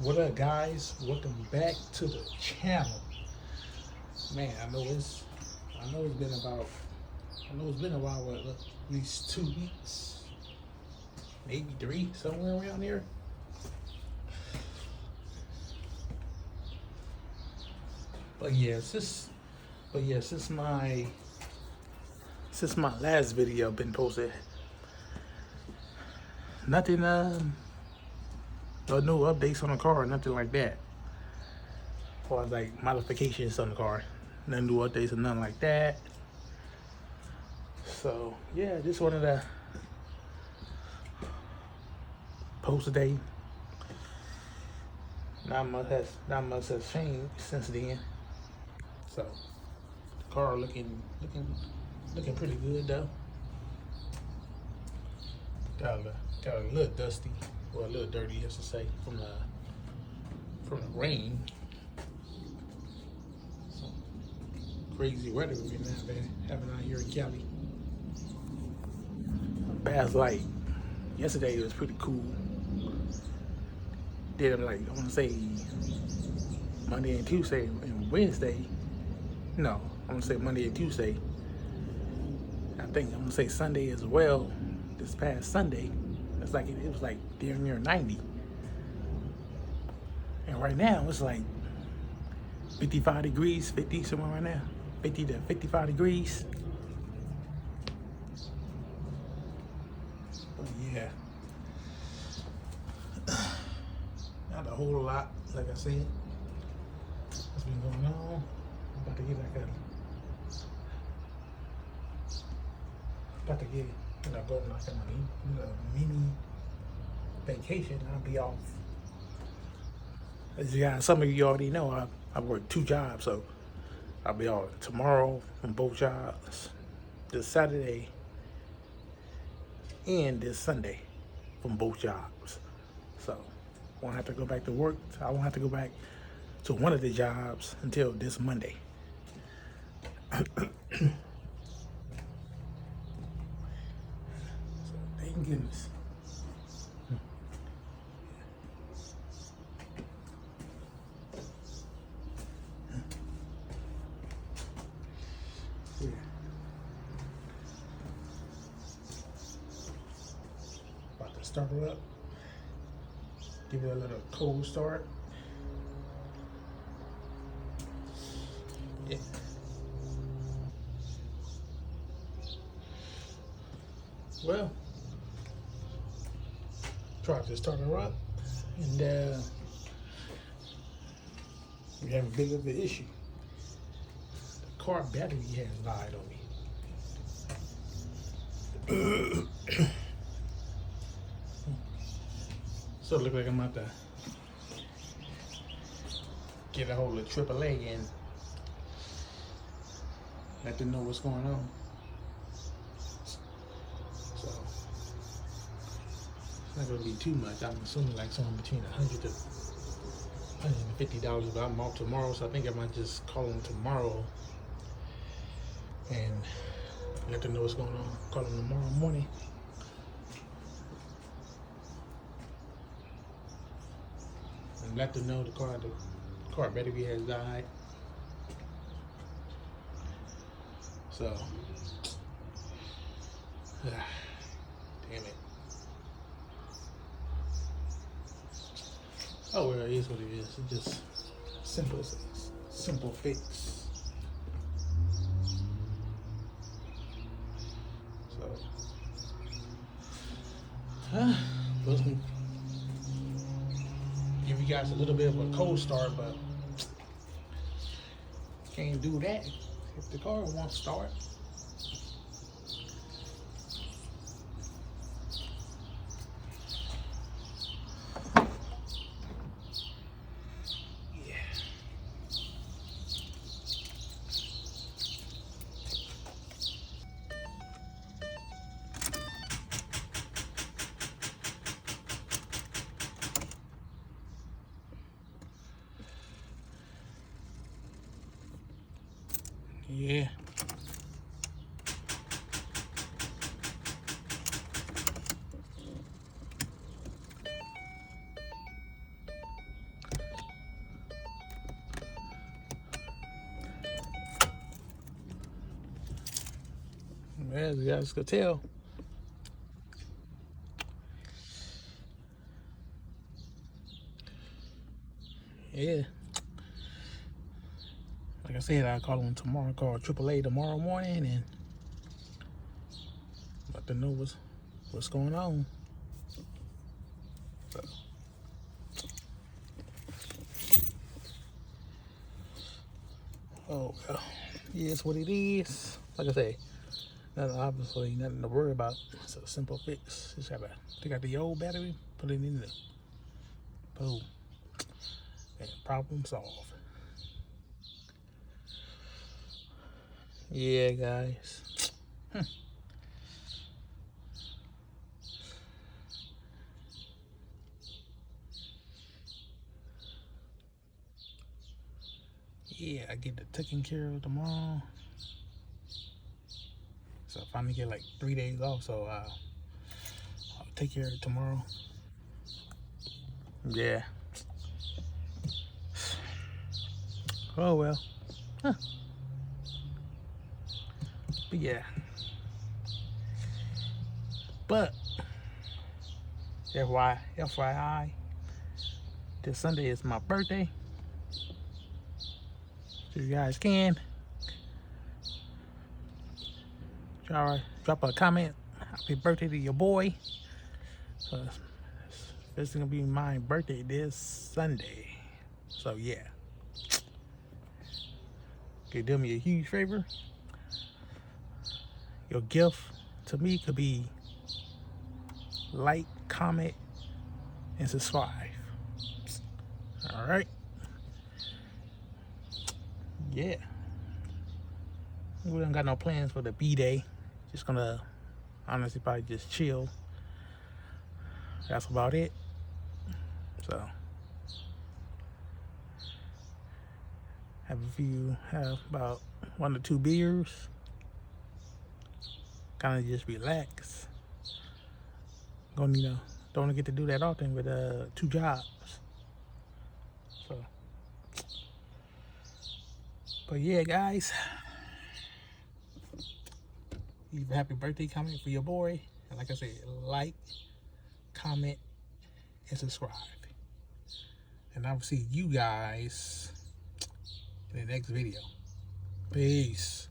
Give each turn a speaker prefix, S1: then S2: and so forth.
S1: What up, guys? Welcome back to the channel. Man, I know it's been about, I know it's been a while, at least 2 weeks, maybe 3, somewhere around there. But yeah, since my last video been posted, nothing, no new updates on the car, nothing like that. Or like modifications on the car, no new updates or nothing like that. So yeah, just wanted to post today. Not much has changed since then. So the car looking pretty good though. Got a little dusty, or a little dirty, as to say, from the rain. Some crazy weather we've been having out here in Cali. Past like yesterday, it was pretty cool. Did like, I want to say Monday and Tuesday and Wednesday. No, I want to say Monday and Tuesday. I think I'm gonna say Sunday as well. This past Sunday, it's like it was like damn near 90, and right now it's like 55 degrees, 50 somewhere right now, 50 to 55 degrees. But yeah, not a whole lot, like I said. What's been going on? I'm about to get go on like a mini vacation. I'll be off. As you guys, some of you already know, I work 2 jobs, so I'll be off tomorrow from both jobs, this Saturday and this Sunday from both jobs. So won't have to go back to work. I won't have to go back to one of the jobs until this Monday. Thank goodness. Yeah. About to start it up. Give it a little cold start. Yeah. Well, tried to start her up, and we have a bit of an issue. The car battery has died on me. So it looks like I'm about to get a hold of AAA and let them know what's going on. So it's not gonna be too much. I'm assuming like somewhere between $100 to $150, but I'm off tomorrow, so I think I might just call them tomorrow and let them know what's going on. Call them tomorrow morning. And let them know the car battery has died. So, damn it. Oh well, it is what it is. It's just simple fix. So, let's give you guys a little bit of a cold start, but can't do that if the car won't start. Yeah. As you guys could tell. Yeah. Like I said, I'll call them tomorrow. Call AAA tomorrow morning and let them know what's going on. So. Oh well, yeah, it's what it is. Like I say, obviously nothing to worry about. It's a simple fix. Just gotta take out the old battery, put it in there. Boom. And problem solved. Yeah, guys. Yeah, I get it taken care of tomorrow. So I finally get like 3 days off, so I'll take care of it tomorrow. Yeah. Oh well. Huh. But yeah. But FYI, this Sunday is my birthday. So you guys can drop a comment. Happy birthday to your boy. This is gonna be my birthday this Sunday. So yeah. Can you do me a huge favor? Your gift to me could be like, comment, and subscribe. Alright? Yeah. We don't got no plans for the B-Day. Just gonna honestly probably just chill. That's about it. So have about 1 or 2 beers. Kind of just relax. Don't get to do that often with 2 jobs. So, but yeah, guys, leave a happy birthday comment for your boy, and like I said, like, comment, and subscribe. And I will see you guys in the next video. Peace.